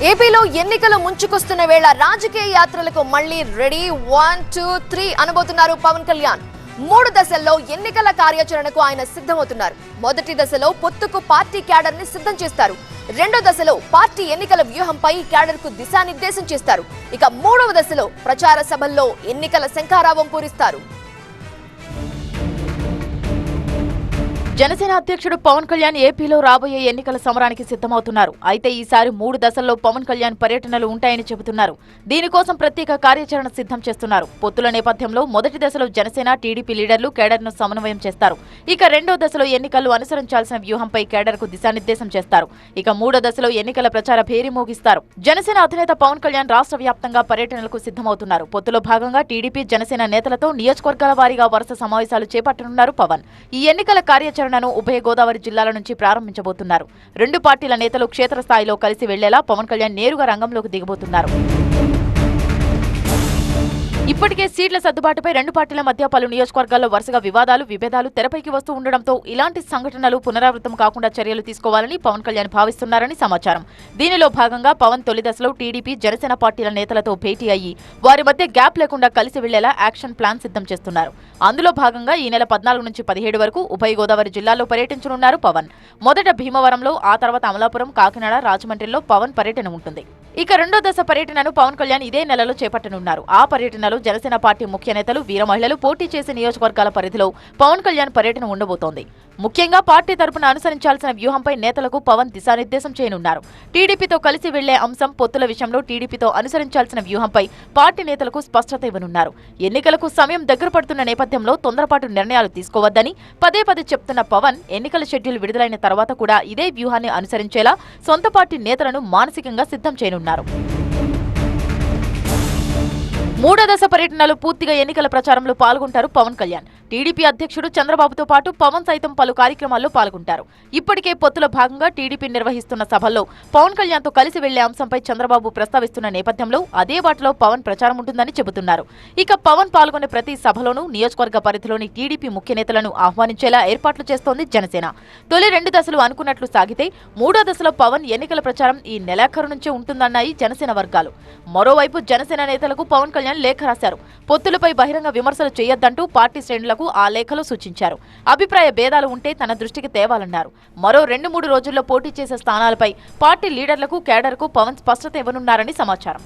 ఏపీలో ఎన్నికలు ముంచుకొస్తున్న వేళ రాజకీయ యాత్రలకు మళ్లీ రెడీ 1, 2, 3 అనబోతున్నారు పవన్ కళ్యాణ్. 3 దశల్లో ఎన్నికల కార్యాచరణకు ఆయన సిద్ధమవుతున్నారు. మొదటి దశలో పొత్తుకు పార్టీ క్యాడర్ ని సిద్ధం చేస్తారు. రెండో దశలో పార్టీ ఎన్నికల వ్యూహంపై క్యాడర్ కు దిశానిర్దేశం చేస్తారు. ఇక 3వ దశలో ప్రచార సభల్లో ఎన్నికల శంఖారావం పూరిస్తారు. జనసేన అధ్యక్షుడు పవన్ కళ్యాణ్ ఏపీలో రాబోయే ఎన్నికల సమరానికి సిద్ధమవుతున్నారు. అయితే ఈసారి 3 దశల్లో పవన్ కళ్యాణ్ పర్యటనలు ఉంటాయని చెబుతున్నారు. దీనికోసం ప్రత్యేక కార్యాచరణ సిద్ధం చేస్తున్నారు. పొత్తుల నేపథ్యంలో మొదటి దశలో జనసేన టీడీపీ లీడర్లు కేడర్ను సమన్వయం చేస్తారు. ఇక రెండో దశలో ఎన్నికలు అనుసరించాల్సిన వ్యూహంపై కేడర్కు దిశానిర్దేశం చేస్తారు. ఇక 3వ దశలో ఎన్నికల ప్రచార భేరీ మోగిస్తారు. జనసేన అధినేత పవన్ కళ్యాణ్ రాష్ట్ర వ్యాప్తంగా పర్యటనలకు సిద్ధమవుతున్నారు. పొత్తులో భాగంగా టీడీపీ జనసేన నేతలతో నియోజకవర్గాల వారీగా వరుస సమావేశాలు చేపట్టనున్నారు పవన్. ఈ ఎన్నికల కార్యాచరణను ఉభయ గోదావరి జిల్లాల నుంచి ప్రారంభించబోతున్నారు. 2 పార్టీల నేతలు క్షేత్రస్థాయిలో కలిసి వెళ్లేలా పవన్ కళ్యాణ్ నేరుగా రంగంలోకి దిగబోతున్నారు. ఇప్పటికే సీట్ల సర్దుబాటుపై 2 పార్టీల మధ్య పలు నియోజకవర్గాల్లో వరుసగా విభేదాలు తెరపైకి వస్తూ ఉండడంతో ఇలాంటి సంఘటనలు పునరావృతం కాకుండా చర్యలు తీసుకోవాలని పవన్ కళ్యాణ్ భావిస్తున్నారని సమాచారం. దీనిలో భాగంగా పవన్ తొలి దశలో టీడీపీ జనసేన పార్టీల నేతలతో భేటీ అయ్యి వారి మధ్య గ్యాప్ లేకుండా కలిసి వెళ్లేలా యాక్షన్ ప్లాన్ సిద్ధం చేస్తున్నారు. అందులో భాగంగా ఈ నెల 14 నుంచి 17 వరకు ఉభయ గోదావరి జిల్లాల్లో పర్యటించనున్నారు పవన్. మొదట భీమవరంలో, ఆ తర్వాత అమలాపురం, కాకినాడ, రాజమండ్రిలో పవన్ పర్యటన ఉంటుంది. ఇక రెండో దశ పర్యటనను పవన్ కళ్యాణ్ ఇదే నెలలో చేపట్టనున్నారు. ఆ పర్యటనలో జనసేన పార్టీ ముఖ్య నేతలు, వీర మహిళలు పోటీ చేసే నియోజకవర్గాల పరిధిలో పవన్ కళ్యాణ్ పర్యటన ఉండబోతోంది. ముఖ్యంగా పార్టీ తరపున అనుసరించాల్సిన వ్యూహంపై నేతలకు పవన్ దిశానిర్దేశం చేయనున్నారు. టీడీపీతో కలిసి వెళ్లే అంశం, పొత్తుల విషయంలో టీడీపీతో అనుసరించాల్సిన వ్యూహంపై పార్టీ నేతలకు స్పష్టత ఇవ్వనున్నారు. ఎన్నికలకు సమయం దగ్గర పడుతున్న నేపథ్యంలో తొందరపాటు నిర్ణయాలు తీసుకోవద్దని పదే చెప్తున్న పవన్ ఎన్నికల షెడ్యూల్ విడుదలైన తర్వాత కూడా ఇదే వ్యూహాన్ని అనుసరించేలా సొంత పార్టీ నేతలను మానసికంగా సిద్ధం చేయనున్నారు. 3వ దశ పర్యటనలో పూర్తిగా ఎన్నికల ప్రచారంలో పాల్గొంటారు పవన్ కళ్యాణ్. టీడీపీ అధ్యక్షుడు చంద్రబాబుతో పాటు పవన్ సైతం పలు కార్యక్రమాల్లో పాల్గొంటారు. ఇప్పటికే పొత్తులో భాగంగా టీడీపీ నిర్వహిస్తున్న సభల్లో పవన్ కళ్యాణ్తో కలిసి వెళ్లే అంశంపై చంద్రబాబు ప్రస్తావిస్తున్న నేపథ్యంలో అదే బాటలో పవన్ ప్రచారం ఉంటుందని చెబుతున్నారు. ఇక పవన్ పాల్గొనే ప్రతి సభలోనూ నియోజకవర్గ పరిధిలోని టీడీపీ ముఖ్య నేతలను ఆహ్వానించేలా ఏర్పాట్లు చేస్తోంది జనసేన. తొలి 2 దశలు అనుకున్నట్లు సాగితే 3వ దశలో పవన్ ఎన్నికల ప్రచారం ఈ నెలాఖరు నుంచే ఉంటుందన్నాయి జనసేన వర్గాలు. మరోవైపు జనసేన నేతలకు పవన్ కళ్యాణ్ లేఖ రాశారు. పొత్తులపై బహిరంగ విమర్శలు చేయొద్దంటూ పార్టీ శ్రేణులకు ఆ లేఖలో సూచించారు. అభిప్రాయ భేదాలు ఉంటే తన దృష్టికి తేవాలన్నారు. మరో 2-3 రోజుల్లో పోటీ చేసే స్థానాలపై పార్టీ లీడర్లకు, కేడర్కు పవన్ స్పష్టత ఇవ్వనున్నారని సమాచారం.